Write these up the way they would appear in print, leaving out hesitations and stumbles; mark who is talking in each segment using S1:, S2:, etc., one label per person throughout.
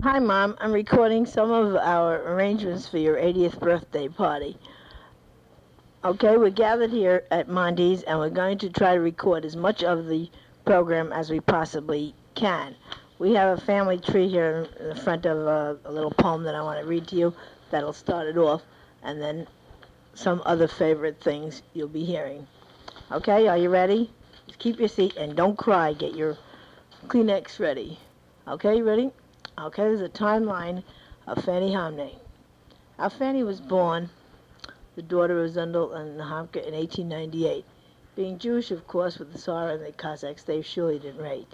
S1: Hi, Mom. I'm recording some of our arrangements for your 80th birthday party. Okay, we're gathered here at Monty's and we're going to try to record as much of the program as we possibly can. We have a family tree here in the front of a little poem that I want to read to you that'll start it off, and then some other favorite things you'll be hearing. Okay, are you ready? Just keep your seat and don't cry. Get your Kleenex ready. Okay, you ready? Okay, there's a timeline of Fannie Hamne. Our Fanny was born the daughter of Zundel and Nahamka in 1898. Being Jewish, of course, with the Tsar and the Cossacks, they surely didn't rate.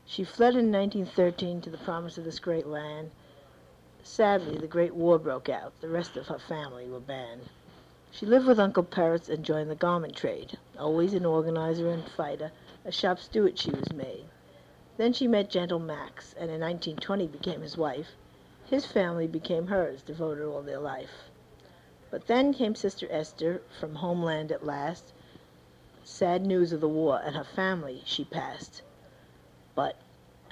S1: She fled in 1913 to the promise of this great land. Sadly, the Great War broke out. The rest of her family were banned. She lived with Uncle Peretz and joined the garment trade. Always an organizer and fighter, a shop steward she was made. Then she met Gentle Max, and in 1920 became his wife. His family became hers, devoted all their life. But then came Sister Esther, from homeland at last. Sad news of the war and her family she passed. But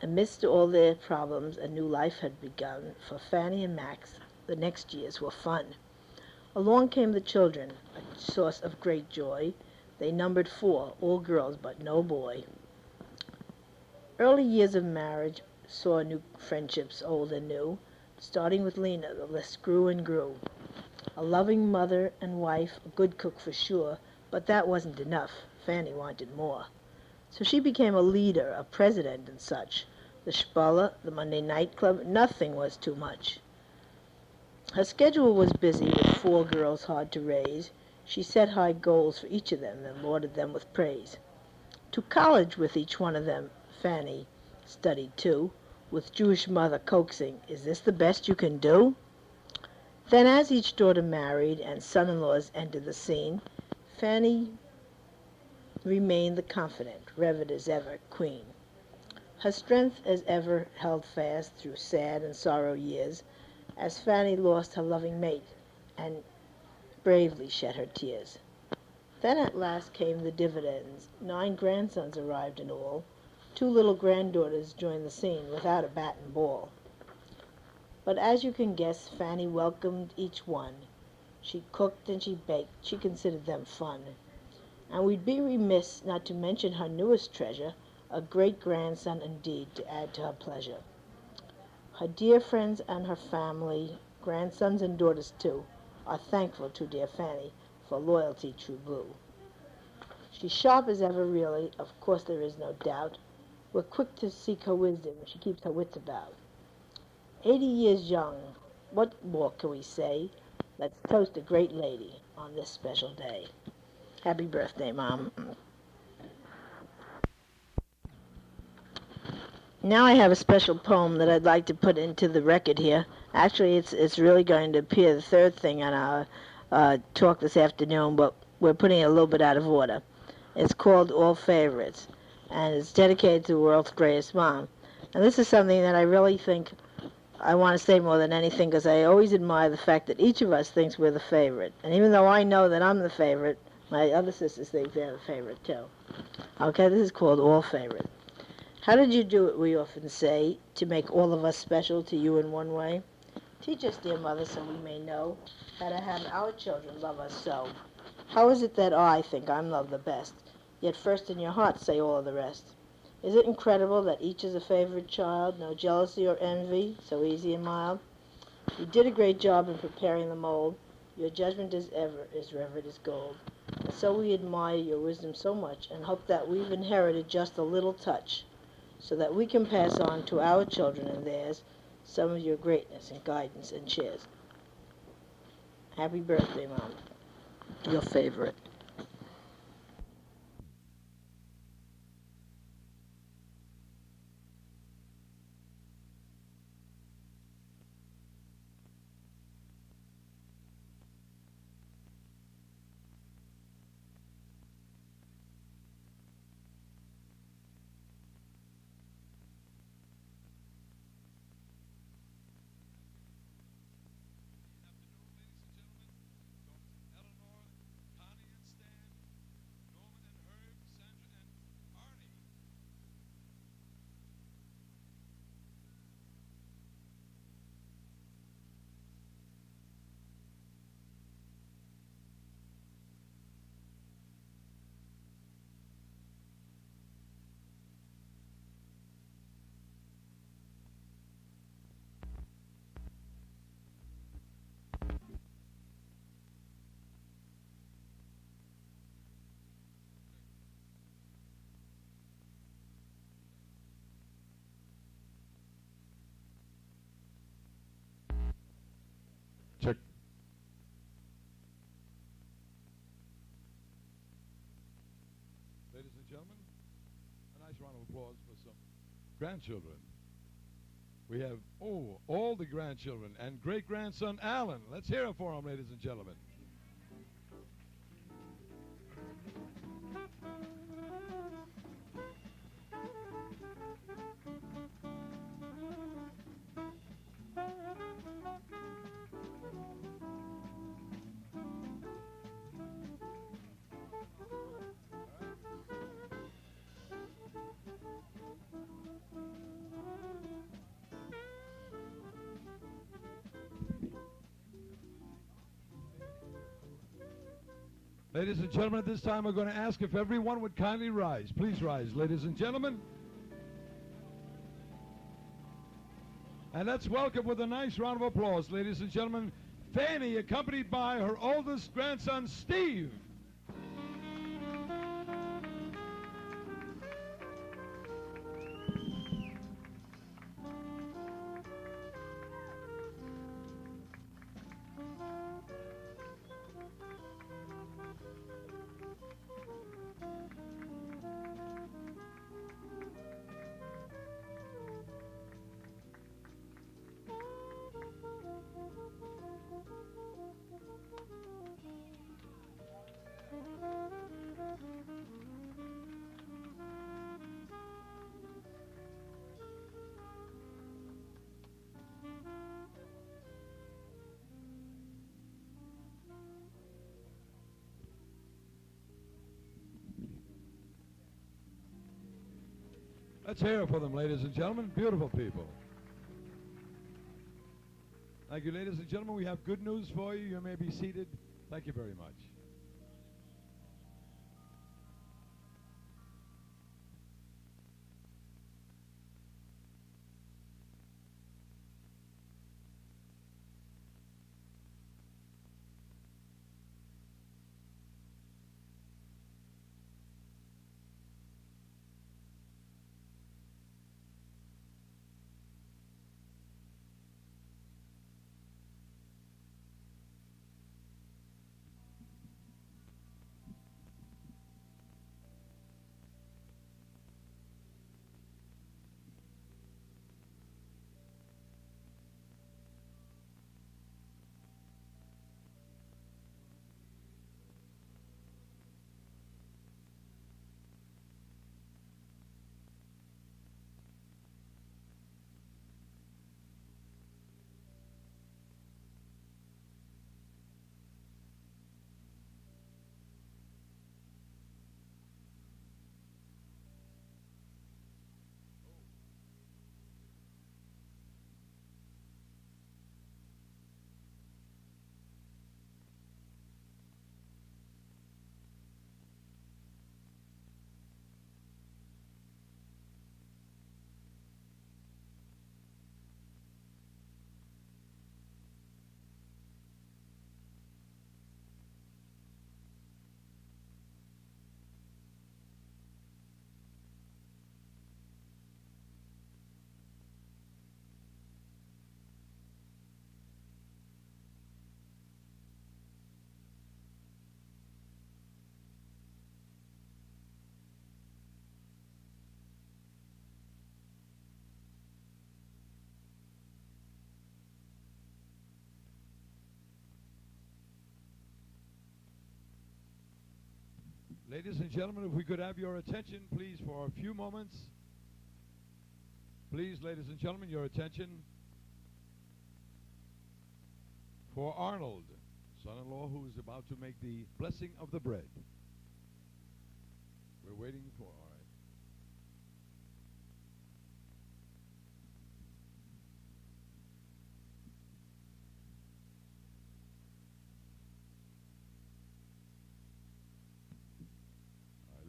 S1: amidst all their problems, a new life had begun. For Fanny and Max, the next years were fun. Along came the children, a source of great joy. They numbered 4, all girls but no boy. Early years of marriage saw new friendships, old and new. Starting with Lena, the list grew and grew. A loving mother and wife, a good cook for sure, but that wasn't enough. Fanny wanted more. So she became a leader, a president and such. The Spala, the Monday night club, nothing was too much. Her schedule was busy with 4 girls hard to raise. She set high goals for each of them, then lauded them with praise. To college with each one of them, Fanny studied too, with Jewish mother coaxing, "Is this the best you can do?" Then as each daughter married and son-in-laws entered the scene, Fanny remained the confident, revered as ever, queen. Her strength as ever held fast through sad and sorrow years, as Fanny lost her loving mate and bravely shed her tears. Then at last came the dividends. 9 grandsons arrived in all. 2 little granddaughters joined the scene without a bat and ball. But as you can guess, Fanny welcomed each one. She cooked and she baked. She considered them fun. And we'd be remiss not to mention her newest treasure, a great-grandson indeed, to add to her pleasure. Her dear friends and her family, grandsons and daughters too, are thankful to dear Fanny for loyalty true blue. She's sharp as ever really, of course there is no doubt. We're quick to seek her wisdom, she keeps her wits about. 80 years young, what more can we say? Let's toast a great lady on this special day. Happy birthday, Mom. Now I have a special poem that I'd like to put into the record here. Actually, it's really going to appear the third thing on our talk this afternoon, but we're putting it a little bit out of order. It's called All Favorites, and it's dedicated to the world's greatest mom. And this is something that I really think I want to say more than anything because I always admire the fact that each of us thinks we're the favorite. And even though I know that I'm the favorite, my other sisters think they're the favorite too. Okay, this is called All Favorite. How did you do it, we often say, to make all of us special to you in one way? Teach us, dear mother, so we may know how to have our children love us so. How is it that I think I'm loved the best, yet first in your heart say all of the rest? Is it incredible that each is a favorite child, no jealousy or envy, so easy and mild? You did a great job in preparing the mold. Your judgment as ever is revered as gold. And so we admire your wisdom so much and hope that we've inherited just a little touch so that we can pass on to our children and theirs some of your greatness and guidance and cheers. Happy birthday, Mom. Your favorite.
S2: gentlemen. A nice round of applause for some grandchildren. We have, all the grandchildren and great-grandson Alan. Let's hear it for him, ladies and gentlemen. Ladies and gentlemen, at this time we're going to ask if everyone would kindly rise. Please rise, ladies and gentlemen. And let's welcome with a nice round of applause, ladies and gentlemen, Fannie, accompanied by her oldest grandson, Steve. Let's hear it for them, ladies and gentlemen. Beautiful people. Thank you, ladies and gentlemen. We have good news for you. You may be seated. Thank you very much. Ladies and gentlemen, if we could have your attention, please, for a few moments. Please, ladies and gentlemen, your attention for Arnold, son-in-law, who is about to make the blessing of the bread. We're waiting for, all right.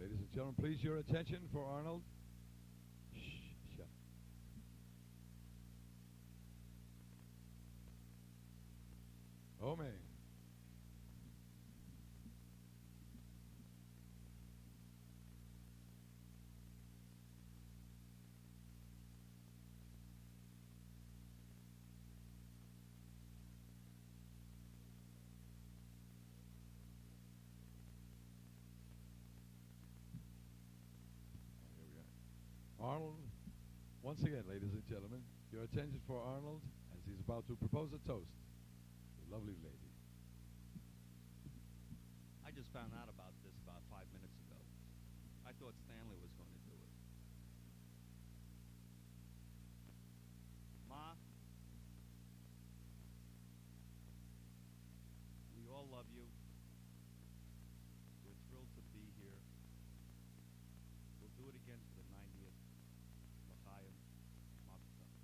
S2: Ladies and gentlemen, please, your attention for Arnold. Shh, shut. Oh, man. Arnold. Once again, ladies and gentlemen, your attention for Arnold as he's about to propose a toast to a lovely lady.
S3: I just found out about this about 5 minutes ago. I thought Stanley was going to do it. Ma, we all love you. We're thrilled to be here. We'll do it again for the 90th. L'chaim, Mazel tov.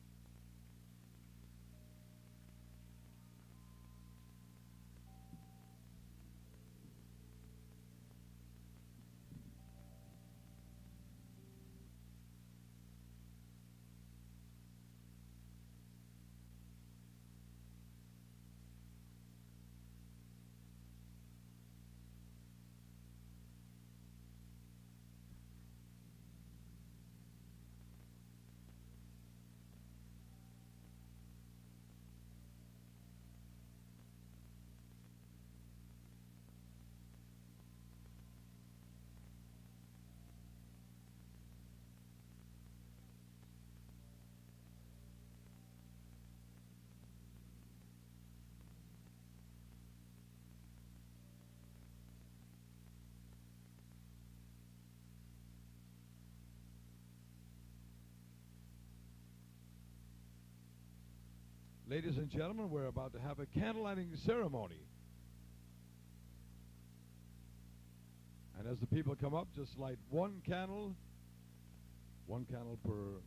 S2: Ladies and gentlemen, we're about to have a candle lighting ceremony. And as the people come up, just light one candle per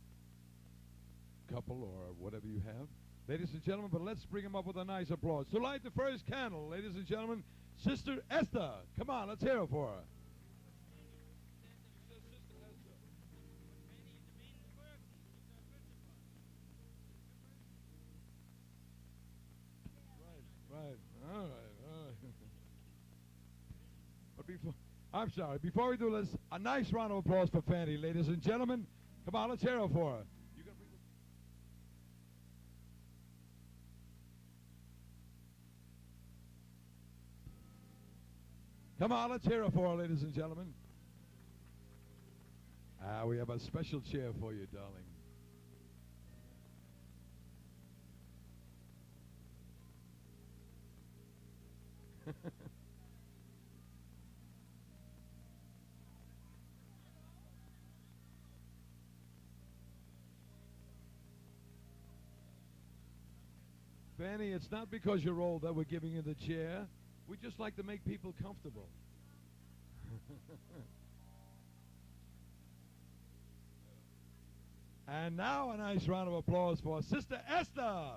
S2: couple or whatever you have. Ladies and gentlemen, but let's bring them up with a nice applause. To light the first candle, ladies and gentlemen, Sister Esther. Come on, let's hear it for her. Right, all right. But I'm sorry, before we do this, a nice round of applause for Fannie, ladies and gentlemen. Come on, let's hear it for her. Come on, let's hear it for her, ladies and gentlemen. We have a special chair for you, darling. Fannie, it's not because you're old that we're giving you the chair. We just like to make people comfortable. And now a nice round of applause for Sister Esther.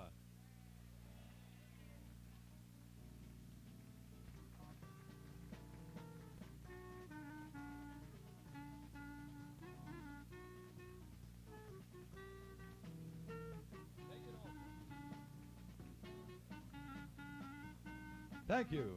S2: Thank you.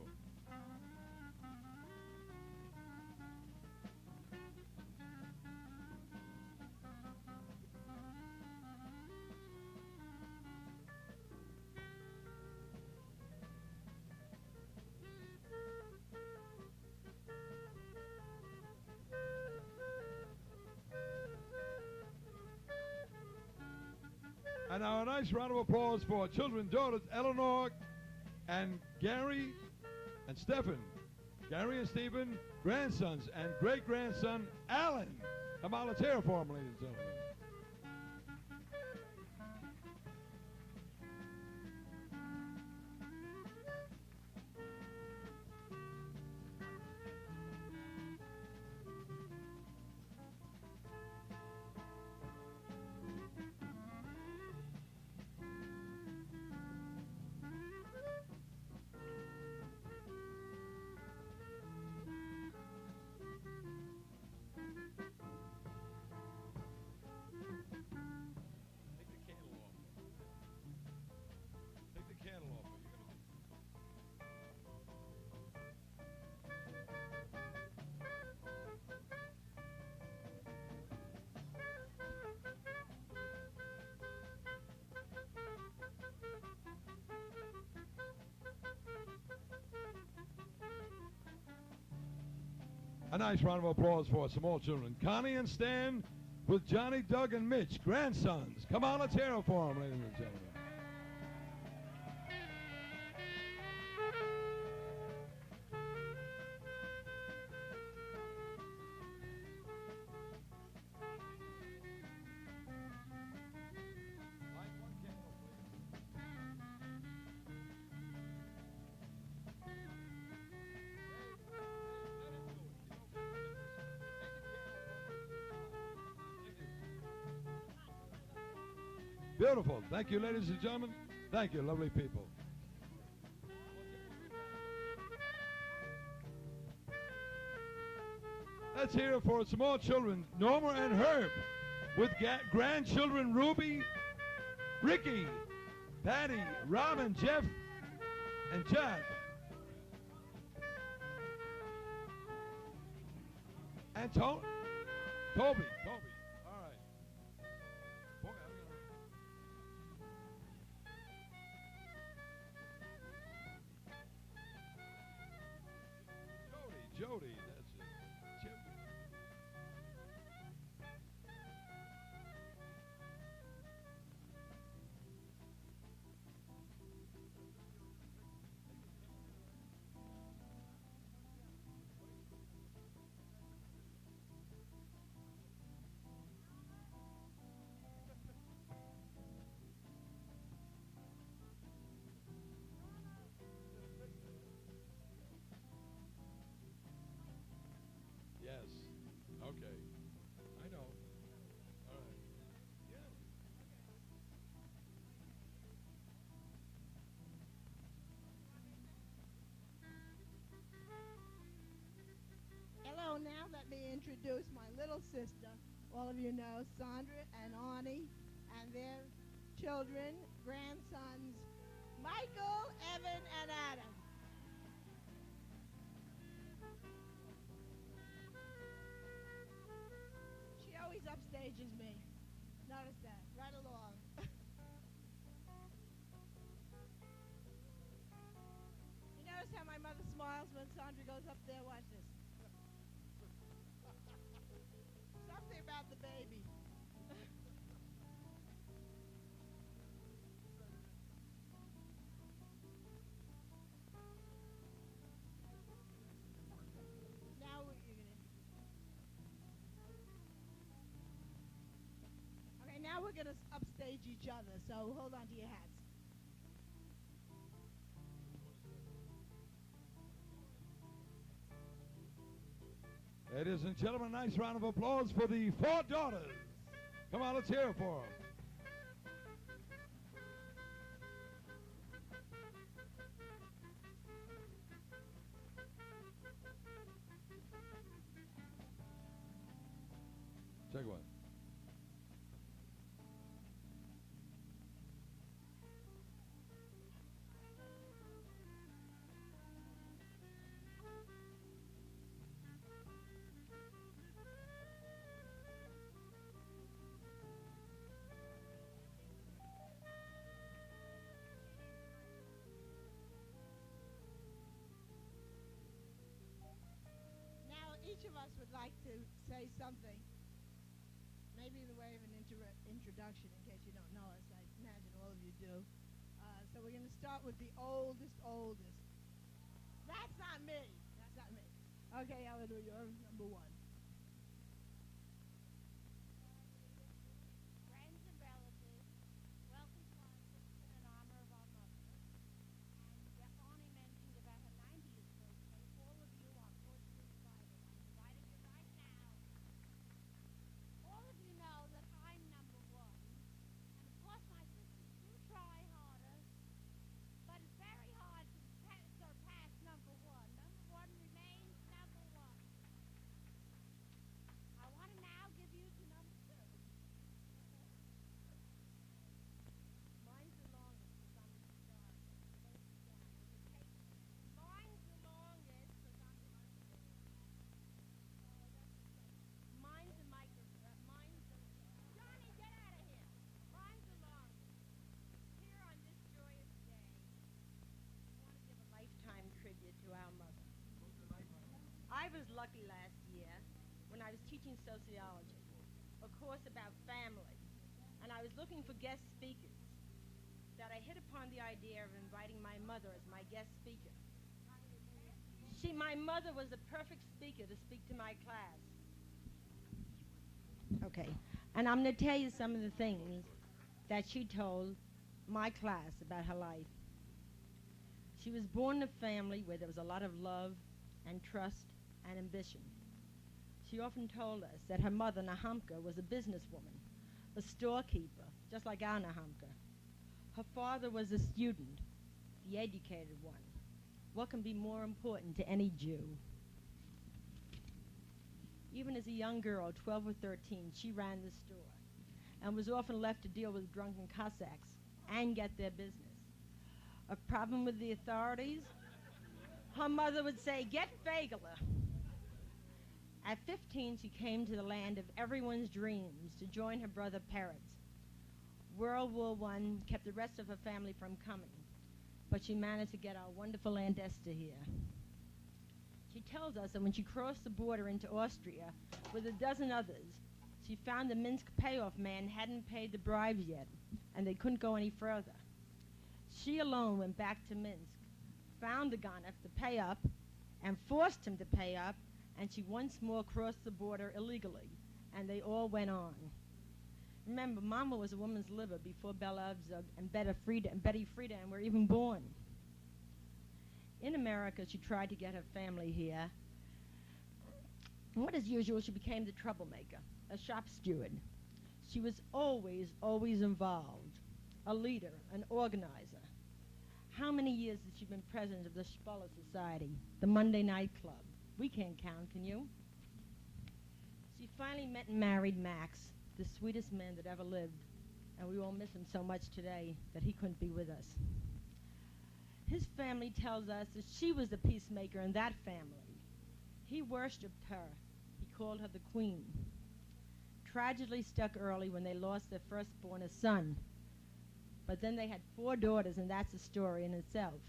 S2: And now a nice round of applause for our children, daughters, Eleanor and Gary and Stephen. Gary and Stephen, grandsons, and great-grandson, Alan. Come on, let's hear it for them, ladies and gentlemen. A nice round of applause for some more children. Connie and Stan, with Johnny, Doug, and Mitch, grandsons. Come on, let's hear it for them, ladies and gentlemen. Beautiful. Thank you, ladies and gentlemen. Thank you, lovely people. Let's hear it for small children, Norma and Herb, with grandchildren Ruby, Ricky, Patty, Robin, Jeff, and Jack. And Toby. All right. Boy, Jody, that's it. Chip. Yes. Okay. I know. All right. Yeah.
S4: Hello, now let me introduce my little sister. All of you know Sandra and Arnie and their children, grandsons, Michael, Evan, and Adam. She always upstages me. Notice that, right along. You notice how my mother smiles when Sandra goes up there? Watch this. Something about the baby. Now you're gonna. Okay, now we're gonna upstage each other. So hold on to your hats.
S2: Ladies and gentlemen, nice round of applause for the four daughters. Come on, let's hear it for them. Check one.
S4: Now each of us would like to say something, maybe in the way of an introduction, in case you don't know us. I imagine all of you do. So we're going to start with the oldest. That's not me. That's not me. Okay, Eleanor, you're number one.
S5: Friends and relatives, welcome to our reception in honor of our mother. And Bonnie mentioned about her 90th birthday. All of you are cordially invited. I'm inviting you right now. All of you know that I'm number one. And of course my sisters do try harder. But it's very hard to surpass number one. Number one remains number one. I want to now give you to number two. Mine's the longest because I'm the star. Mine's the longest because I'm the star. Mine's the mine's the Johnny, get out of here. Mine's the longest. Here on this joyous day, I want to give a lifetime tribute to our mother. I was lucky last year when I was teaching sociology.
S6: a course about family, and I was looking for guest speakers, that I hit upon the idea of inviting my mother as my guest speaker. My mother was the perfect speaker to speak to my class. Okay, and I'm going to tell you some of the things that she told my class about her life. She was born in a family where there was a lot of love and trust and ambition. She often told us that her mother, Nahamka, was a businesswoman, a storekeeper, just like our Nahamka. Her father was a student, the educated one. What can be more important to any Jew? Even as a young girl, 12 or 13, she ran the store and was often left to deal with drunken Cossacks and get their business. A problem with the authorities? Her mother would say, "Get Fagler." At 15, she came to the land of everyone's dreams to join her brother Peretz. World War I kept the rest of her family from coming, but she managed to get our wonderful Aunt Esther here. She tells us that when she crossed the border into Austria with a dozen others, she found the Minsk payoff man hadn't paid the bribes yet, and they couldn't go any further. She alone went back to Minsk, found the Ganef to pay up, and forced him to pay up, and she once more crossed the border illegally, and they all went on. Remember, Mama was a woman's liver before Bella Abzug and Betty Friedan were even born. In America, she tried to get her family here. And what is usual, she became the troublemaker, a shop steward. She was always involved, a leader, an organizer. How many years has she been president of the Shpola Society, the Monday night club? We can't count, can you? She finally met and married Max, the sweetest man that ever lived, and we all miss him so much today that he couldn't be with us. His family tells us that she was the peacemaker in that family. He worshipped her. He called her the queen. Tragedy struck early when they lost their firstborn, a son. But then they had 4 daughters, and that's a story in itself.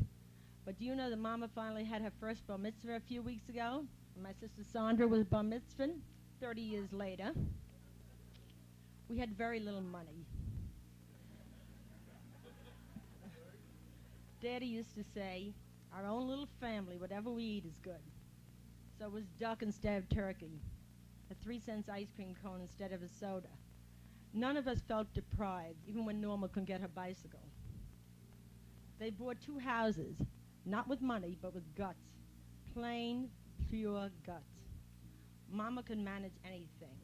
S6: But do you know that Mama finally had her first bar mitzvah a few weeks ago? And my sister Sandra was bar mitzvah 30 years later. We had very little money. Daddy used to say, our own little family, whatever we eat is good. So it was duck instead of turkey, a 3-cent ice cream cone instead of a soda. None of us felt deprived, even when Norma couldn't get her bicycle. They bought 2 houses, not with money, but with guts. Plain, pure guts. Mama could manage anything,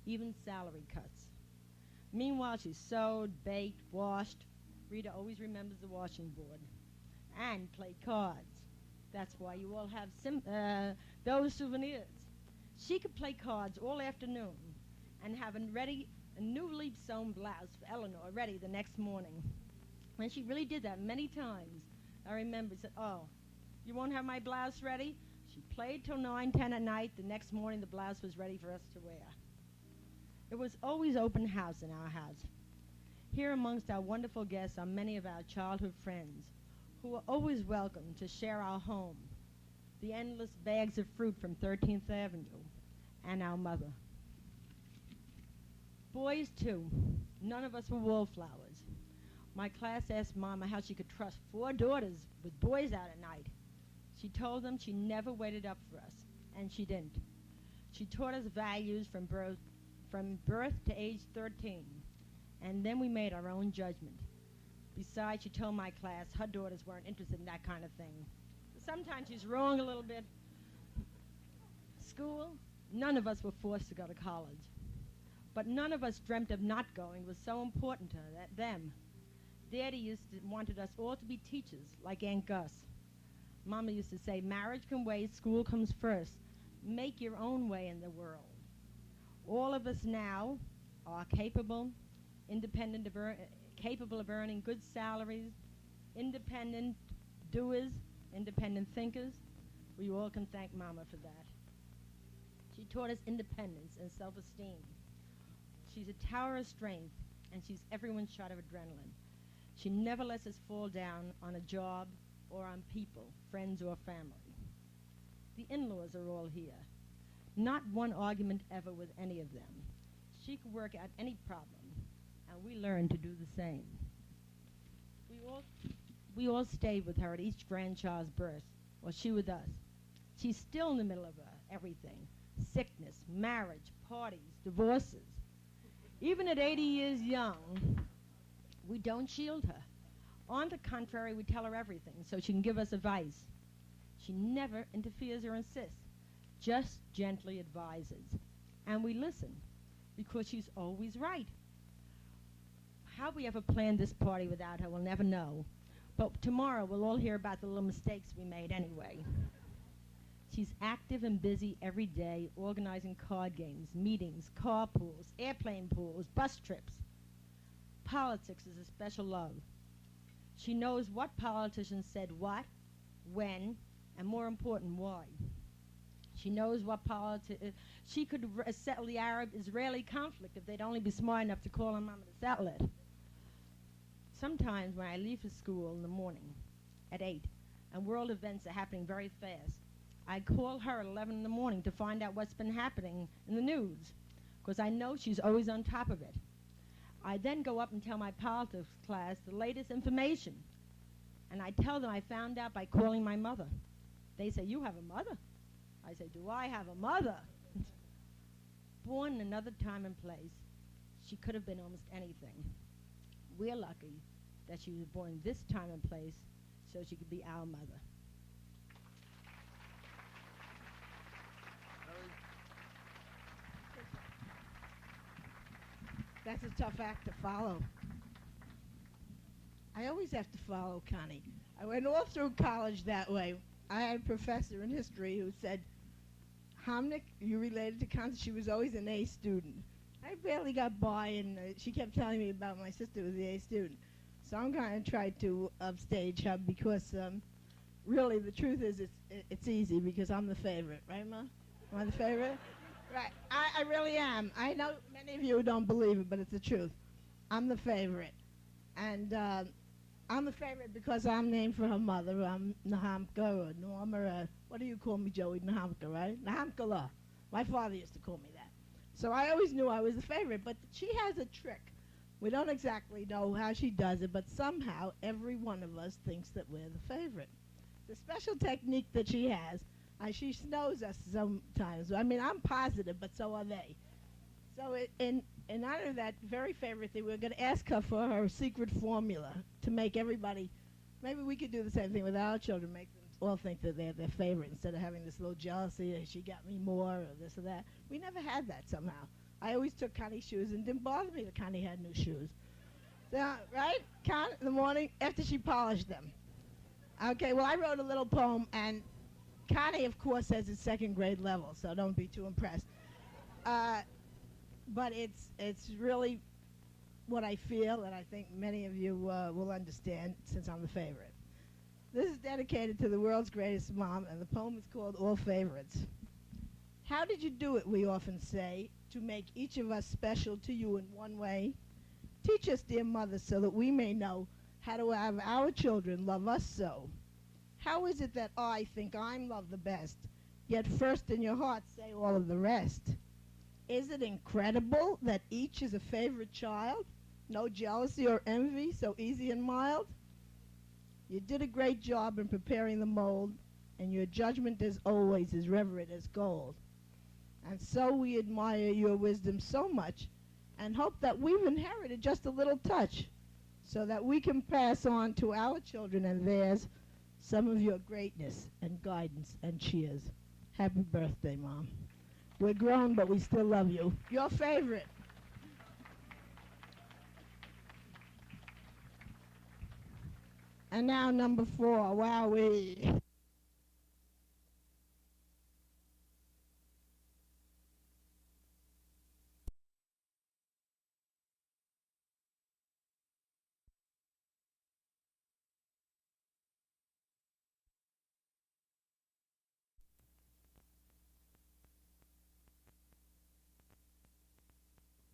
S6: even salary cuts. Meanwhile, she sewed, baked, washed. Rita always remembers the washing board. And played cards. That's why you all have those souvenirs. She could play cards all afternoon and have a newly sewn blouse for Eleanor ready the next morning. And she really did that many times. I remember, she said, "Oh, you won't have my blouse ready?" She played till 9, 10 at night. The next morning, the blouse was ready for us to wear. It was always open house in our house. Here amongst our wonderful guests are many of our childhood friends who were always welcome to share our home, the endless bags of fruit from 13th Avenue, and our mother. Boys, too. None of us were wallflowers. My class asked Mama how she could trust 4 daughters with boys out at night. She told them she never waited up for us, and she didn't. She taught us values from birth to age 13, and then we made our own judgment. Besides, she told my class her daughters weren't interested in that kind of thing. Sometimes she's wrong a little bit. School, none of us were forced to go to college. But none of us dreamt of not going was so important to them. Daddy wanted us all to be teachers, like Aunt Gus. Mama used to say, marriage can wait, school comes first. Make your own way in the world. All of us now are capable of earning good salaries, independent doers, independent thinkers. We all can thank Mama for that. She taught us independence and self-esteem. She's a tower of strength, and she's everyone's shot of adrenaline. She never lets us fall down on a job or on people, friends or family. The in-laws are all here. Not one argument ever with any of them. She could work out any problem, and we learned to do the same. We all, we all stayed with her at each grandchild's birth, or she with us. She's still in the middle of everything: sickness, marriage, parties, divorces. Even at 80 years young, we don't shield her. On the contrary, we tell her everything so she can give us advice. She never interferes or insists, just gently advises. And we listen, because she's always right. How we ever planned this party without her, we'll never know. But tomorrow, we'll all hear about the little mistakes we made anyway. She's active and busy every day, organizing card games, meetings, car pools, airplane pools, bus trips. Politics is a special love. She knows what politicians said what, when, and more important, why. She knows what she could settle the Arab-Israeli conflict if they'd only be smart enough to call her mama to settle it. Sometimes when I leave for school in the morning at 8, and world events are happening very fast, I call her at 11 in the morning to find out what's been happening in the news, because I know she's always on top of it. I then go up and tell my politics class the latest information, and I tell them I found out by calling my mother. They say, "You have a mother?" I say, "Do I have a mother?" Born in another time and place, she could have been almost anything. We're lucky that she was born this time and place so she could be our mother.
S4: That's a tough act to follow. I always have to follow Connie. I went all through college that way. I had a professor in history who said, "Homnick, you related to Connie?" She was always an A student. I barely got by, and she kept telling me about my sister who was the A student. So I'm going to try to upstage her because really the truth is it's easy because I'm the favorite. Right, Ma? Am I the favorite? Right. I really am. I know many of you don't believe it, but it's the truth. I'm the favorite. And I'm the favorite because I'm named for her mother. I'm Nahamka or Norma or what do you call me, Joey? Nahamka, right? Nahamkala. My father used to call me that. So I always knew I was the favorite, but she has a trick. We don't exactly know how she does it, but somehow every one of us thinks that we're the favorite. The special technique that she has, she snows us sometimes. I mean, I'm positive, but so are they. So in honor of that very favorite thing, we're going to ask her for her secret formula to make everybody, maybe we could do the same thing with our children, make them all think that they're their favorite instead of having this little jealousy, she got me more, or this or that. We never had that somehow. I always took Connie's shoes, and it didn't bother me that Connie had new shoes. So, right? Con in the morning after she polished them. Okay, well, I wrote a little poem, and Connie, of course, says it's second grade level, so don't be too impressed. But it's really what I feel, and I think many of you will understand since I'm the favorite. This is dedicated to the world's greatest mom, and the poem is called All Favorites. How did you do it, we often say, to make each of us special to you in one way? Teach us, dear mother, so that we may know how to have our children love us so. How is it that I think I'm loved the best, yet first in your heart say all of the rest? Is it incredible that each is a favorite child? No jealousy or envy, so easy and mild? You did a great job in preparing the mold, and your judgment as always is reverent as gold. And so we admire your wisdom so much and hope that we've inherited just a little touch so that we can pass on to our children and theirs some of your greatness and guidance and cheers. Happy birthday, Mom. We're grown, but we still love you. Your favorite. And now number 4, wowee.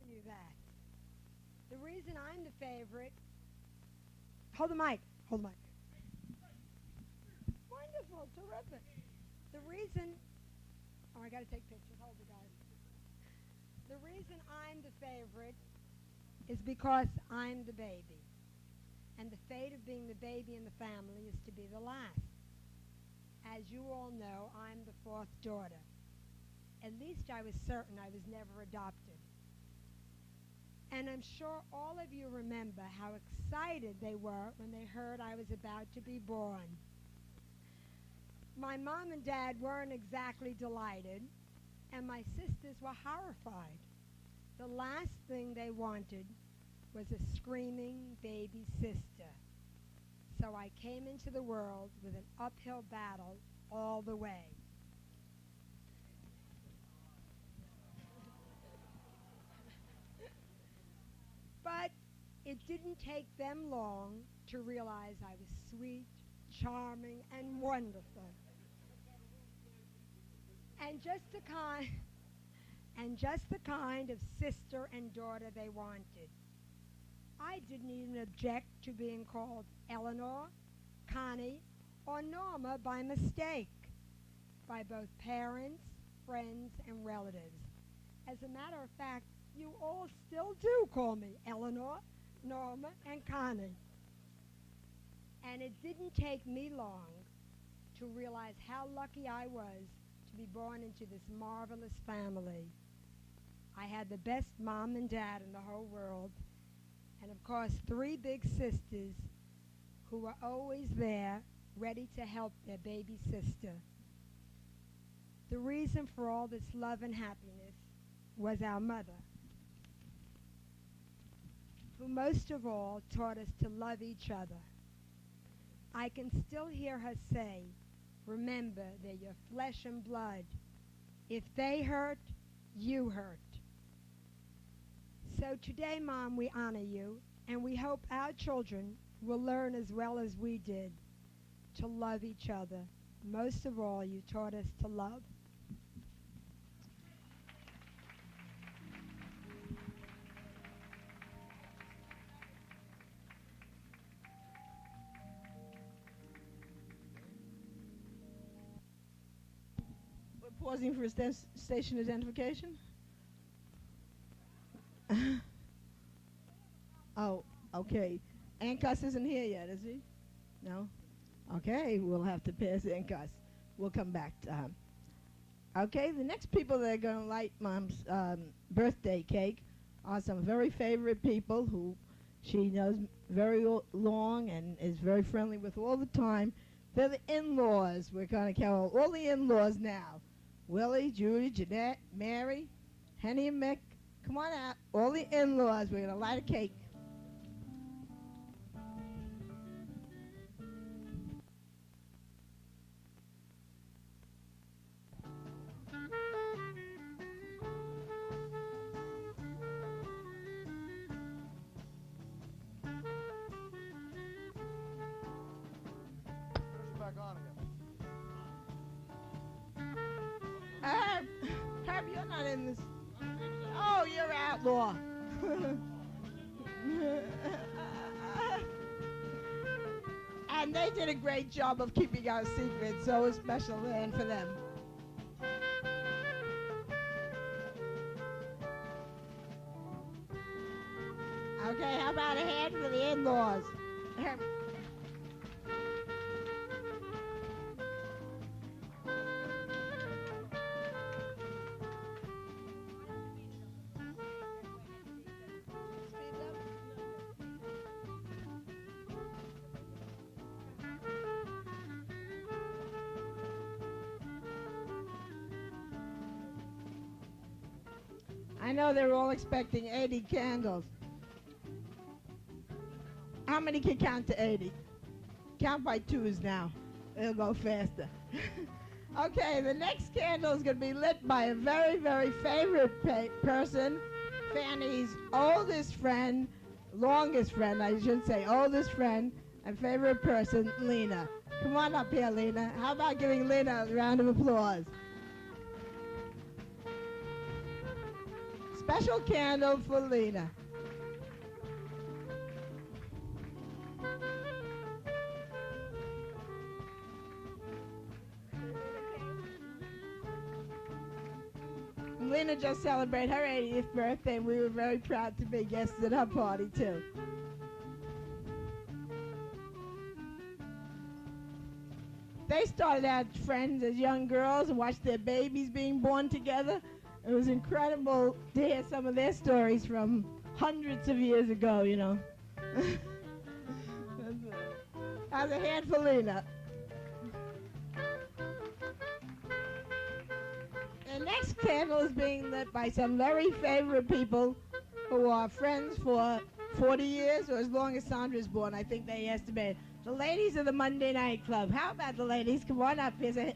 S5: You that. The reason I'm the favorite. Hold the mic. Hold the mic. Wonderful, terrific. The reason. Oh, I got to take pictures. Hold it, guys. The reason
S4: reason I'm the favorite is because I'm the baby. And the fate of being the baby in the family is to be the last. As you all know, I'm the fourth daughter. At least I was certain I was never adopted. And I'm sure all of you remember how excited they were when they heard I was about to be born. My mom and dad weren't exactly delighted, and my sisters were horrified. The last thing they wanted was a screaming baby sister. So I came into the world with an uphill battle all the way. But it didn't take them long to realize I was sweet, charming, and wonderful. And just the kind and just the kind of sister and daughter they wanted. I didn't even object to being called Eleanor, Connie, or Norma by mistake by both parents, friends, and relatives. As a matter of fact, you all still do call me Eleanor, Norma, and Connie. And it didn't take me long to realize how lucky I was to be born into this marvelous family. I had the best mom and dad in the whole world, and of course 3 big sisters who were always there, ready to help their baby sister. The reason for all this love and happiness was our mother, who most of all taught us to love each other. I can still hear her say, "Remember, they're your flesh and blood. If they hurt, you hurt." So today, Mom, we honor you, and we hope our children will learn as well as we did to love each other. Most of all, you taught us to love.
S1: We're pausing for station identification. Oh, okay. Ancus isn't here yet, is he? No? Okay, we'll have to pass Ancus. We'll come back to him. Okay, the next people that are going to light Mom's birthday cake are some very favorite people who she knows very long and is very friendly with all the time. They're the in-laws. We're going to count all the in-laws now. Willie, Judy, Jeanette, Mary, Henny, and Mick. Come on out. All the in-laws. We're going to light a cake.
S2: Back on again.
S1: Herb, you're not in this. Oh, you're outlaw. And they did a great job of keeping our secret, so a special hand for them. Okay, how about a hand for the in-laws? Herb. I know they're all expecting 80 candles. How many can count to 80? Count by twos now. It'll go faster. Okay, the next candle is going to be lit by a very, very favorite person, Fannie's oldest friend, longest friend, I should say, oldest friend, and favorite person, Lena. Come on up here, Lena. How about giving Lena a round of applause? Special candle for Lena. Lena
S4: Selena just celebrated her 80th birthday, and we were very proud to be guests at her party, too. They started out friends as young girls and watched their babies being born together. It was incredible to hear some of their stories from hundreds of years ago, you know. How's a hand for Lena? The next candle is being lit by some very favorite people who are friends for 40 years or as long as Sandra's born. I think they estimate. The ladies of the Monday Night Club. How about the ladies? Come on up. Here's a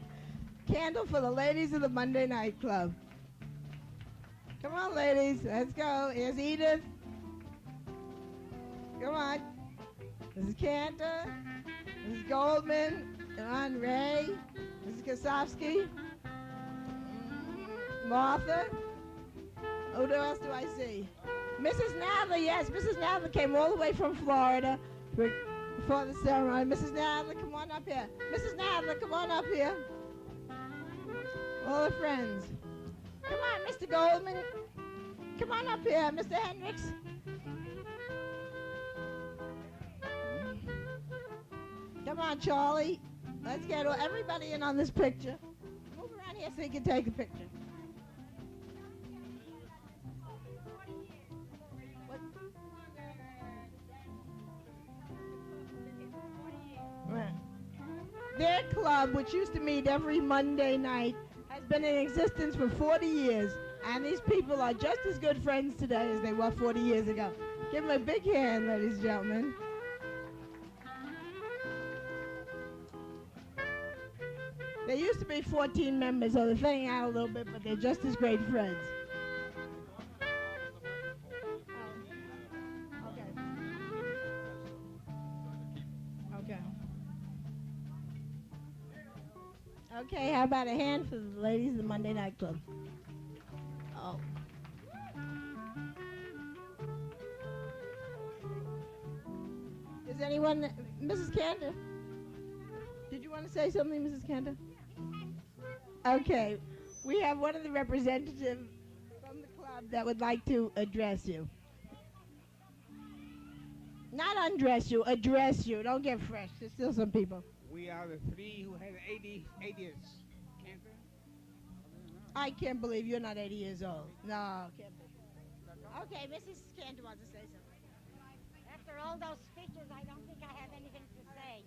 S4: candle for the ladies of the Monday Night Club. Come on, ladies. Let's go. Here's Edith. Come on. Mrs. Cantor. Mrs. Goldman. Come on, Ray. Mrs. Kosofsky. Martha. Who else do I see? Mrs. Nadler. Yes, Mrs. Nadler came all the way from Florida for the ceremony. Mrs. Nadler, come on up here. Mrs. Nadler, come on up here. All the friends. Come on, Mr. Goldman. Come on up here, Mr. Hendricks. Come on, Charlie. Let's get everybody in on this picture. Move around here so you can take a picture. Their club, which used to meet every Monday night, has been in existence for 40 years, and these people are just as good friends today as they were 40 years ago. Give them a big hand, ladies and gentlemen. There used to be 14 members, so they're thinning out a little bit, but they're just as great friends. Okay, how about a hand for the ladies of the Monday Night Club? Oh. Is anyone, Mrs. Cantor? Did you want to say something, Mrs. Cantor? Okay, we have one of the representatives from the club that would like to address you. Not undress you, address you. Don't get fresh. There's still some people.
S7: We are the three who had 80 years. Cantor?
S4: I can't believe you're not 80 years old. No, can't believe. Okay, Mrs. Cantor wants to say something.
S5: After all those speeches, I don't think I have anything to say.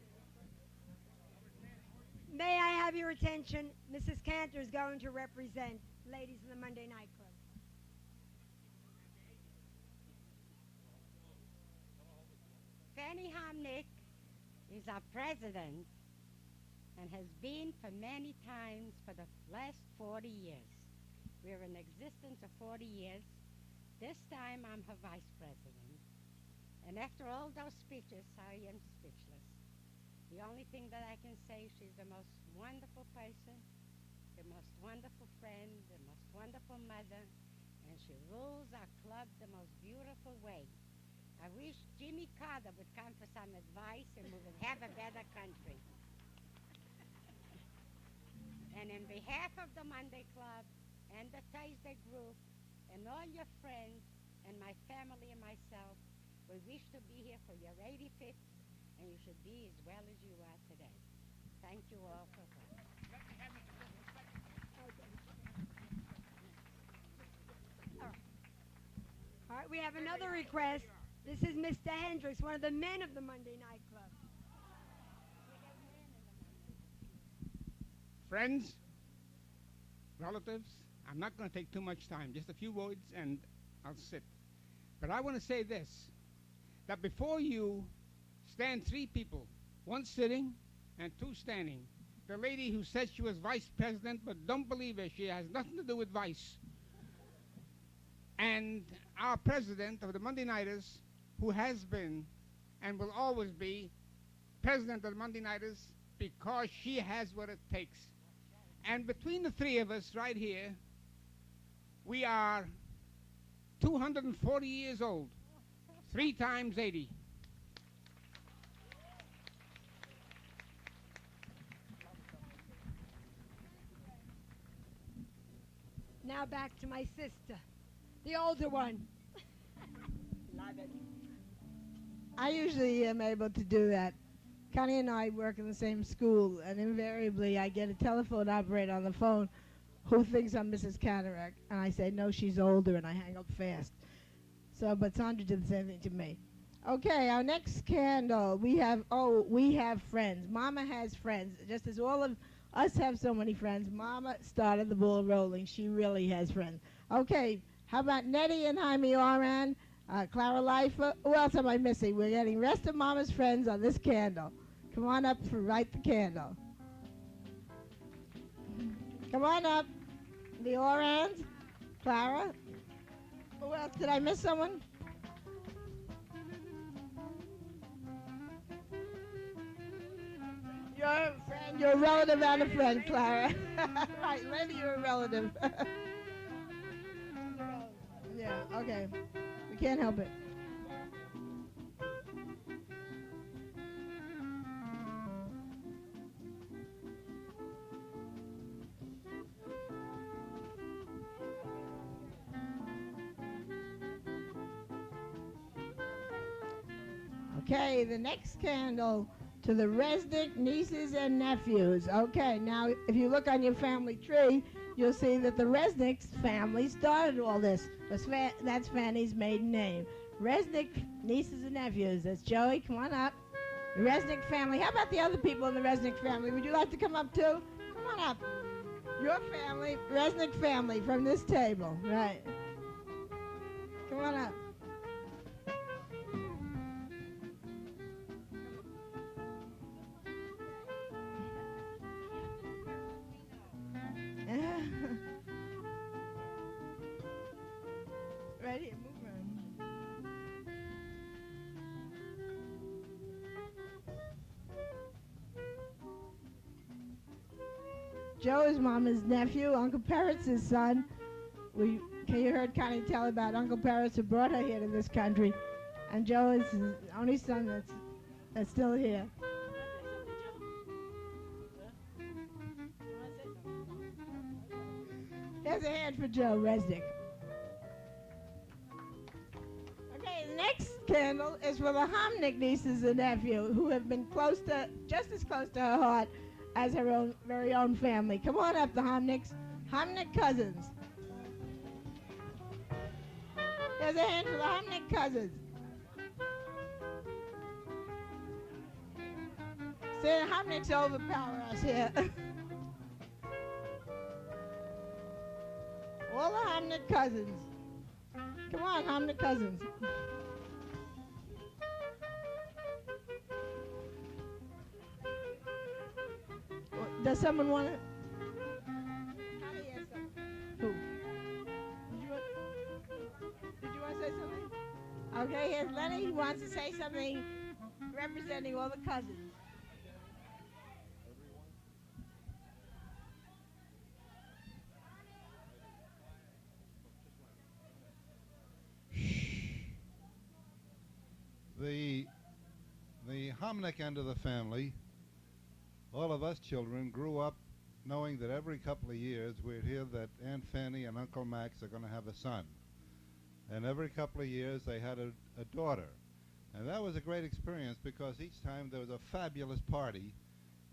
S8: May I have your attention? Mrs. Cantor is going to represent ladies of the Monday Night Club.
S5: Fannie Homnick is our president and has been for many times for the last 40 years. We're in existence for 40 years. This time I'm her vice president. And after all those speeches, I am speechless. The only thing that I can say, she's the most wonderful person, the most wonderful friend, the most wonderful mother, and she rules our club the most beautiful way. I wish Jimmy Carter would come for some advice and we would have a better country. And in behalf of the Monday Club and the Thursday group and all your friends and my family and myself, we wish to be here for your 85th, and you should be as well as you are today. Thank you all for coming.
S8: All right, we have another request. This is Mr. Hendricks, one of the men of the Monday Night Club.
S7: Friends, relatives, I'm not going to take too much time, just a few words and I'll sit. But I want to say this, that before you stand three people, one sitting and two standing. The lady who said she was vice president, but don't believe her, she has nothing to do with vice. And our president of the Monday Nighters, who has been and will always be president of the Monday Nighters because she has what it takes. And between the three of us right here, we are 240 years old, 3 times 80.
S8: Now back to my sister, the older one.
S4: Love it. I usually am able to do that. Connie and I work in the same school, and invariably I get a telephone operator on the phone who thinks I'm Mrs. Cataract, and I say, no, she's older, and I hang up fast. So, but Sandra did the same thing to me. Okay, our next candle, we have friends. Mama has friends. Just as all of us have so many friends, Mama started the ball rolling. She really has friends. Okay, how about Nettie and Jaime Oran, Clara Leifer? Who else am I missing? We're getting rest of Mama's friends on this candle. Come on up to light the candle. Come on up. The Orans, Clara. Who else? Did I miss someone? You're a friend, you're a relative and a friend, Clara. Right, lady, you're a relative. Yeah, okay. We can't help it. Okay, the next candle to the Resnick nieces and nephews. Okay, now if you look on your family tree, you'll see that the Resnick family started all this. That's Fannie's maiden name. Resnick nieces and nephews. That's Joey. Come on up. The Resnick family. How about the other people in the Resnick family? Would you like to come up too? Come on up. Your family, Resnick family, from this table. Right. Come on up. Right here, move around. Joe is Mama's nephew, Uncle Parrott's son. You heard Connie tell about Uncle Parrots who brought her here to this country, and Joe is the only son that's still here. Here's a hand for Joe Resnick. Okay, the next candle is for the Homnick nieces and nephew, who have been just as close to her heart as her own very own family. Come on up, the Homnicks. Homnick cousins. There's a hand for the Homnick cousins. See, the Homnicks overpower us here. All the Homnick cousins. Come on, Homnick cousins. Does someone want to? Who? Did you want to say something? Okay, here's Lenny. He wants to say something representing all the cousins.
S9: The Homnick end of the family, all of us children grew up knowing that every couple of years we'd hear that Aunt Fannie and Uncle Max are going to have a son. And every couple of years they had a daughter. And that was a great experience because each time there was a fabulous party.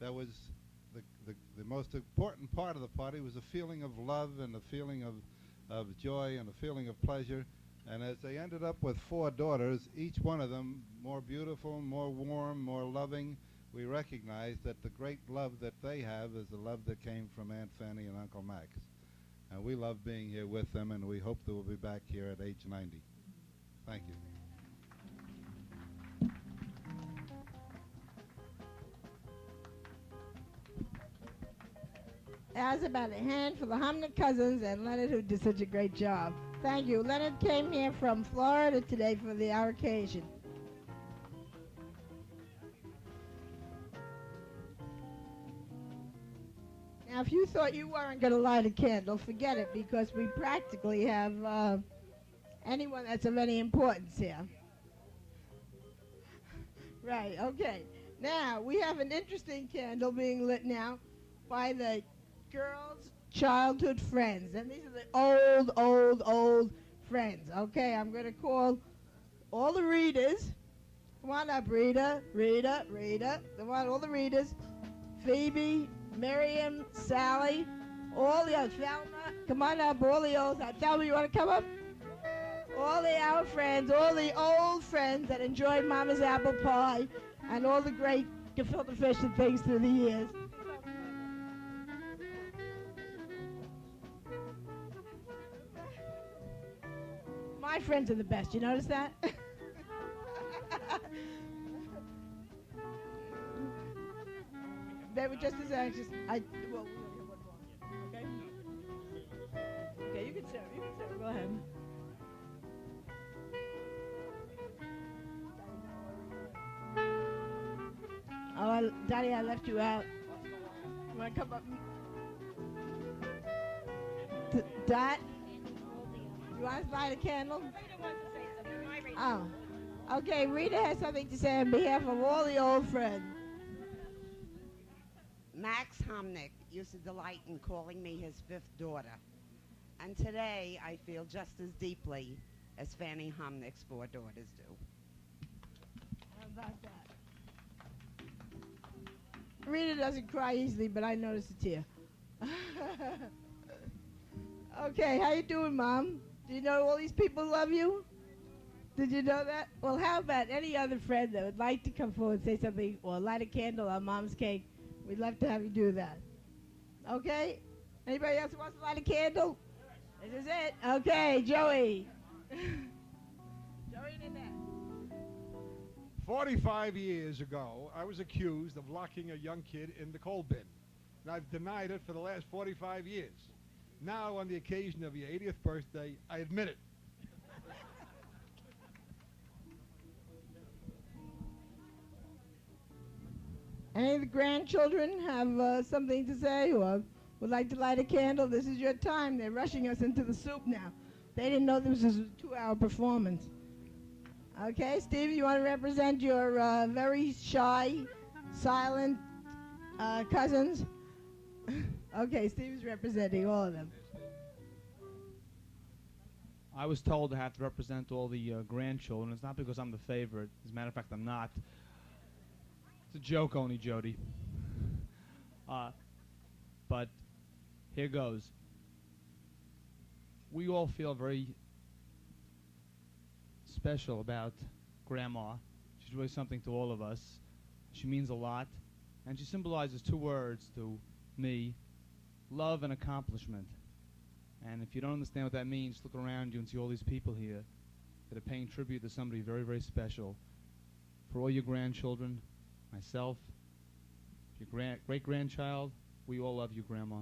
S9: That was the most important part of the party was a feeling of love and a feeling of joy and a feeling of pleasure. And as they ended up with 4 daughters, each one of them more beautiful, more warm, more loving, we recognize that the great love that they have is the love that came from Aunt Fannie and Uncle Max. And we love being here with them, and we hope that we'll be back here at age 90. Thank you.
S4: That's about a hand for the Homnick cousins and Leonard, who did such a great job. Thank you. Leonard came here from Florida today for our occasion. Now, if you thought you weren't going to light a candle, forget it, because we practically have anyone that's of any importance here. Right, okay. Now, we have an interesting candle being lit now by the girls childhood friends. And these are the old, old, old friends. Okay, I'm going to call all the readers. Come on up, Rita, Rita, Rita. Come on, all the readers. Phoebe, Miriam, Sally, all the others. Thelma, come on up, all the old. Thelma, you want to come up? All our friends, all the old friends that enjoyed Mama's apple pie and all the great gefilte fish and things through the years. My friends are the best. You notice that? They were just as anxious. Well, we only have one more. Okay? Okay, you can serve. You can serve. Go ahead. Oh, Daddy, I left you out. You want to come up? Dot? You want to light a candle? Oh. Okay, Rita has something to say on behalf of all the old friends.
S10: Max Homnick used to delight in calling me his fifth daughter. And today I feel just as deeply as Fannie Homnick's four daughters do.
S4: How about that? Rita doesn't cry easily, but I noticed a tear. Okay, how you doing, Mom? Do you know all these people love you? Did you know that? Well, how about any other friend that would like to come forward and say something or light a candle on Mom's cake? We'd love to have you do that. Okay? Anybody else who wants to light a candle? This is it. Okay, Joey. Joey and Annette.
S2: 45 years ago, I was accused of locking a young kid in the coal bin. And I've denied it for the last 45 years. Now, on the occasion of your 80th birthday, I admit it.
S4: Any of the grandchildren have something to say or would like to light a candle? This is your time. They're rushing us into the soup now. They didn't know this was a 2-hour performance. Okay, Steve, you want to represent your very shy, silent cousins? Okay, Steve's representing all of them.
S3: I was told I have to represent all the grandchildren. It's not because I'm the favorite. As a matter of fact, I'm not. It's a joke only, Jody. But here goes. We all feel very special about Grandma. She's really something to all of us. She means a lot. And she symbolizes 2 words to me: love and accomplishment. And if you don't understand what that means, look around you and see all these people here that are paying tribute to somebody very, very special. For all your grandchildren, myself, your great-grandchild, we all love you, Grandma.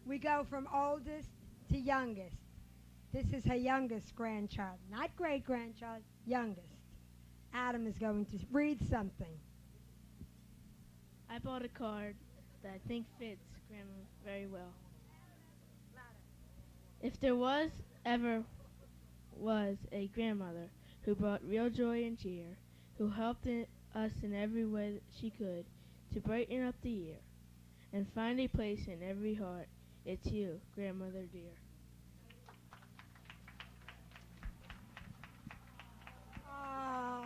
S8: We go from oldest to youngest. This is her youngest grandchild, not great-grandchild, youngest. Adam is going to read something.
S11: I bought a card that I think fits Grandma very well. If there ever was a grandmother who brought real joy and cheer, who helped us in every way that she could to brighten up the year and find a place in every heart, it's you, Grandmother dear.
S8: All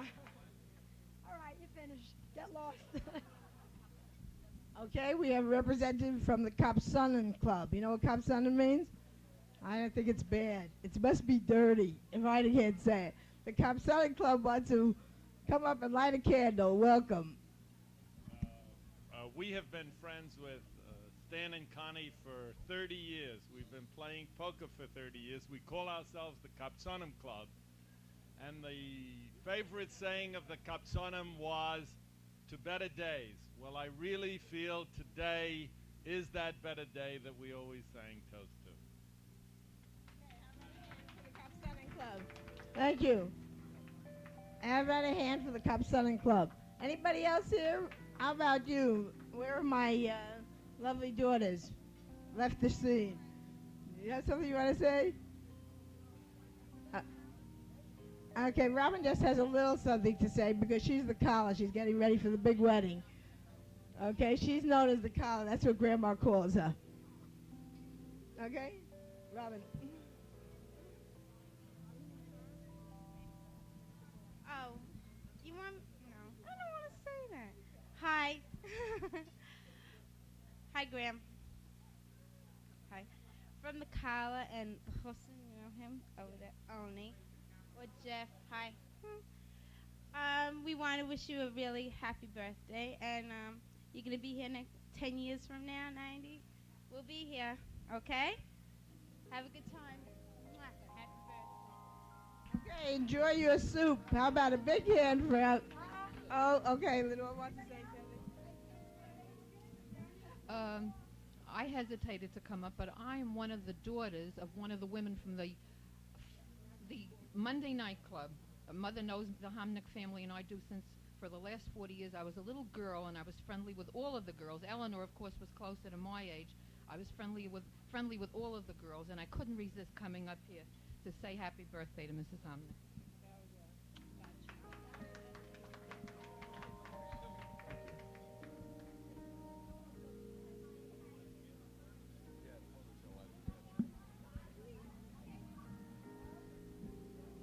S8: right, you finished. Get lost.
S4: Okay, we have a representative from the Kapsonen Club. You know what Kapsonen means? I don't think it's bad. It must be dirty, if I can't say it. The Kapsonen Club wants to come up and light a candle. Welcome.
S12: We have been friends with Stan and Connie for 30 years. We've been playing poker for 30 years. We call ourselves the Kapsonen Club. And the favorite saying of the Kapsonen was, to better days. Well, I really feel today is that better day that we always sang toast to.
S4: Club. Thank you. How about a hand for the Kapsonen Club? Anybody else here? How about you? Where are my lovely daughters? Left the scene. You have something you want to say? Okay, Robin just has a little something to say because she's the caller. She's getting ready for the big wedding. Okay, she's known as the caller. That's what Grandma calls her. Okay, Robin.
S5: Oh, you want? No, I don't want to say that. Hi. Hi, Graham. Hi. From the Kala and Hussein, you know him over there, Oni. Or Jeff. Hi. We want to wish you a really happy birthday, and you're gonna be here next 10 years from now, 90. We'll be here. Okay. Have a good time. Mwah. Happy birthday.
S4: Okay, enjoy your soup. How about a big hand for? Oh, okay. Lenore wants to say something.
S13: I hesitated to come up, but I am one of the daughters of one of the women from the Monday Night Club. Mother knows the Homnick family, and I do since for the last 40 years. I was a little girl, and I was friendly with all of the girls. Eleanor, of course, was closer to my age. I was friendly with all of the girls, and I couldn't resist coming up here to say happy birthday to Mrs. Homnick.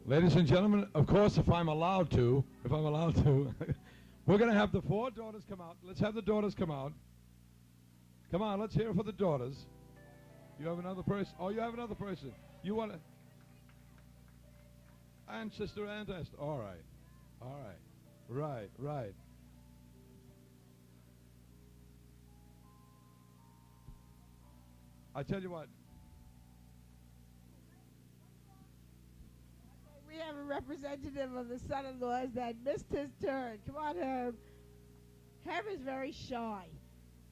S2: Ladies and gentlemen, of course, if I'm allowed to, we're going to have the four daughters come out. Let's have the daughters come out. Come on, let's hear it for the daughters. You have another person? Oh, you have another person. You want to? And Sister Antest. All right. All right. Right. I tell you what.
S4: We have a representative of the son-in-laws that missed his turn. Come on, Herb. Herb is very shy,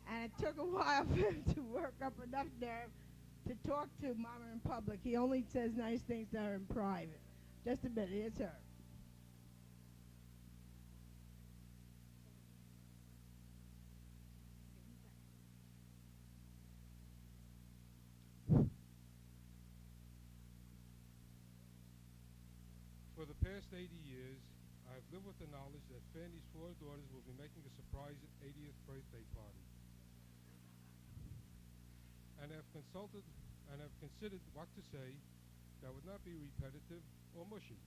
S4: and it took a while for him to work up enough nerve to talk to Mama in public. He only says nice things to her in private. Just a minute. Here's Herb.
S14: For the past 80 years, I've lived with the knowledge that Fannie's four daughters will be making a surprise 80th birthday party. And have consulted and have considered what to say that would not be repetitive or mushy.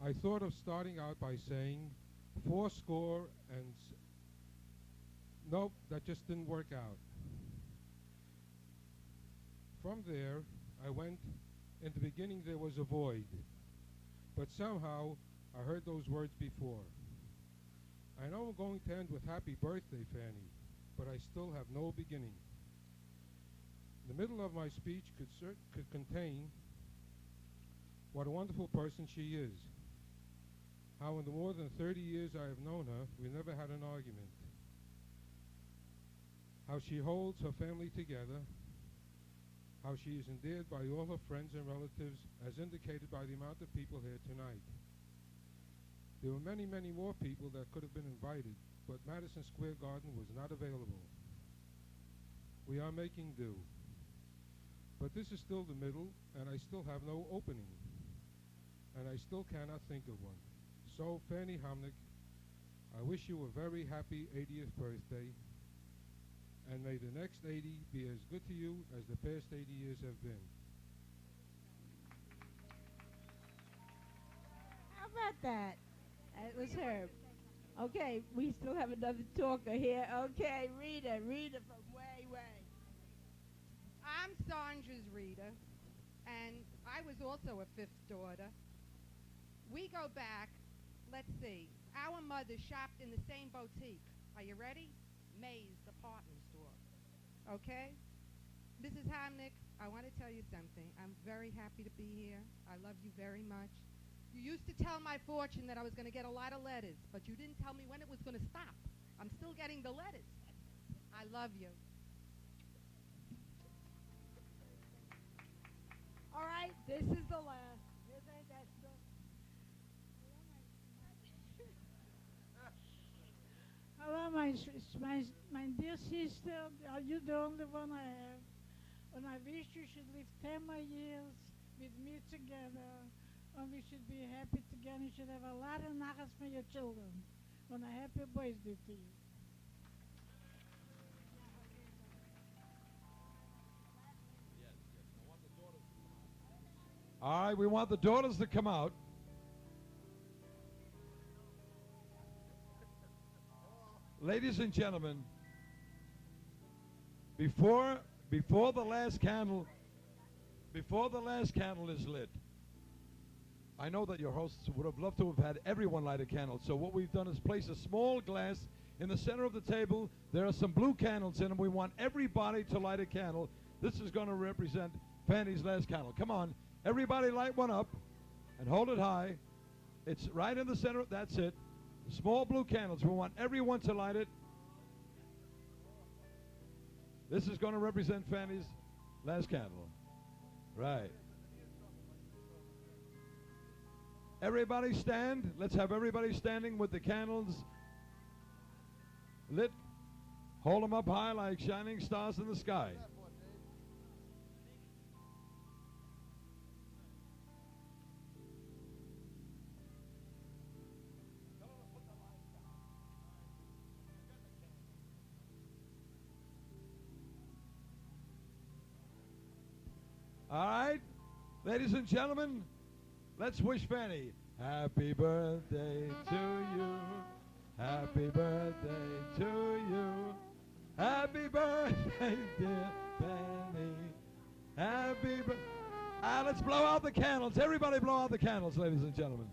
S14: I thought of starting out by saying fourscore and nope, that just didn't work out. From there, I went. In the beginning, there was a void, but somehow I heard those words before. I know I'm going to end with happy birthday, Fannie, but I still have no beginning. The middle of my speech could contain what a wonderful person she is, how in the more than 30 years I have known her, we never had an argument, how she holds her family together, how she is endeared by all her friends and relatives, as indicated by the amount of people here tonight. There were many, many more people that could have been invited, but Madison Square Garden was not available. We are making do. But this is still the middle, and I still have no opening, and I still cannot think of one. So, Fannie Homnick, I wish you a very happy 80th birthday, and may the next 80 be as good to you as the past 80 years have been.
S4: How about that? It was Herb. Okay, we still have another talker here. Okay, Rita from way.
S15: I'm Sandra's Rita, and I was also a fifth daughter. We go back, let's see, our mother shopped in the same boutique. Are you ready? May's department store. Okay? Mrs. Hamnick, I want to tell you something. I'm very happy to be here. I love you very much. You used to tell my fortune that I was going to get a lot of letters, but you didn't tell me when it was going to stop. I'm still getting the letters. I love you.
S8: All right, this is the last. This ain't that stuff.
S16: Hello, my dear sister. Are you the only one I have? And I wish you should live 10 more years, with me together, and we should be happy together. You should have a lot of nachas for your children. And a happy birthday to you.
S2: All right, we want the daughters to come out. Ladies and gentlemen, before the last candle is lit, I know that your hosts would have loved to have had everyone light a candle. So what we've done is place a small glass in the center of the table. There are some blue candles in them. We want everybody to light a candle. This is going to represent Fannie's last candle. Come on, everybody light one up and hold it high. It's right in the center. That's it. Small blue candles. We want everyone to light it. This is going to represent Fannie's last candle. Right. Everybody stand. Let's have everybody standing with the candles lit. Hold them up high like shining stars in the sky. All right, ladies and gentlemen, let's wish Fannie happy birthday to you. Happy birthday to you. Happy birthday, dear Fannie. Happy birthday. Let's blow out the candles. Everybody blow out the candles, ladies and gentlemen.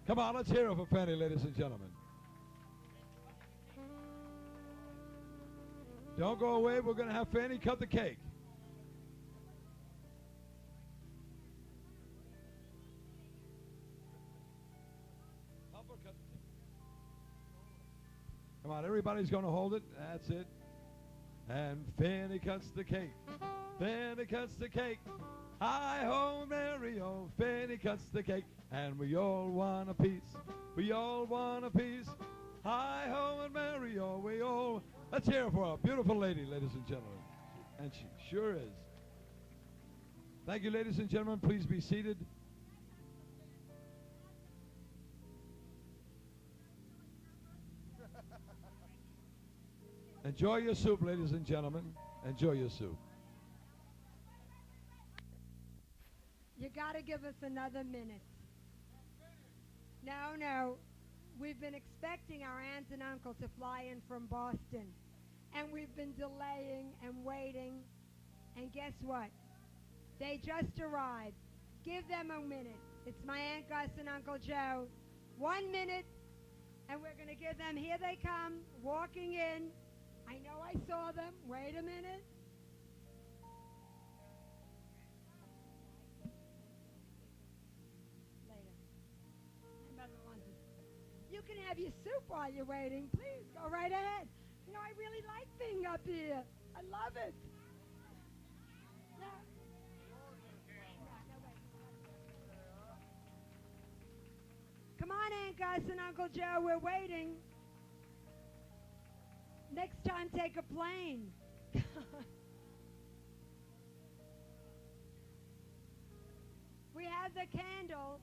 S2: Come on, let's hear it for Fannie, ladies and gentlemen. Don't go away. We're going to have Fannie cut the cake. Come on, everybody's going to hold it. That's it. And Fannie cuts the cake. Fannie cuts the cake. Hi-ho, Mary-o. Fannie cuts the cake. And we all want a piece. We all want a piece. Hi-ho and Mary-o. We all... Let's hear it for a beautiful lady, ladies and gentlemen. And she sure is. Thank you, ladies and gentlemen. Please be seated. Enjoy your soup, ladies and gentlemen. Enjoy your soup.
S8: You got to give us another minute. No. We've been expecting our aunt and uncle to fly in from Boston. And we've been delaying and waiting. And guess what? They just arrived. Give them a minute. It's my Aunt Gus and Uncle Joe. 1 minute. And we're going to give them, here they come, walking in. I know I saw them. Wait a minute. You can have your soup while you're waiting. Please, go right ahead. You know, I really like being up here. I love it. No. Come on, Aunt Gus and Uncle Joe, we're waiting. Next time, take a plane. We have the candle.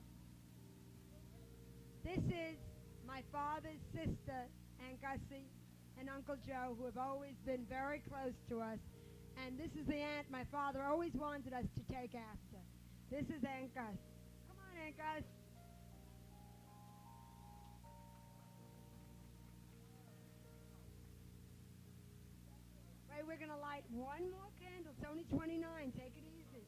S8: This is my father's sister, Aunt Gussie, and Uncle Joe, who have always been very close to us. And this is the aunt my father always wanted us to take after. This is Aunt Gus. Come on, Aunt Gus. Right, we're going to light one more candle. It's only 29. Take it easy.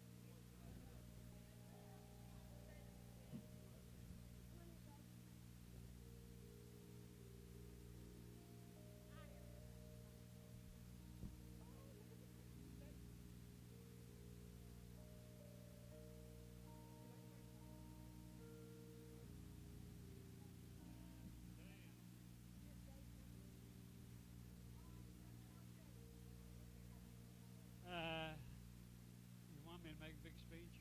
S17: You want me to make a big speech?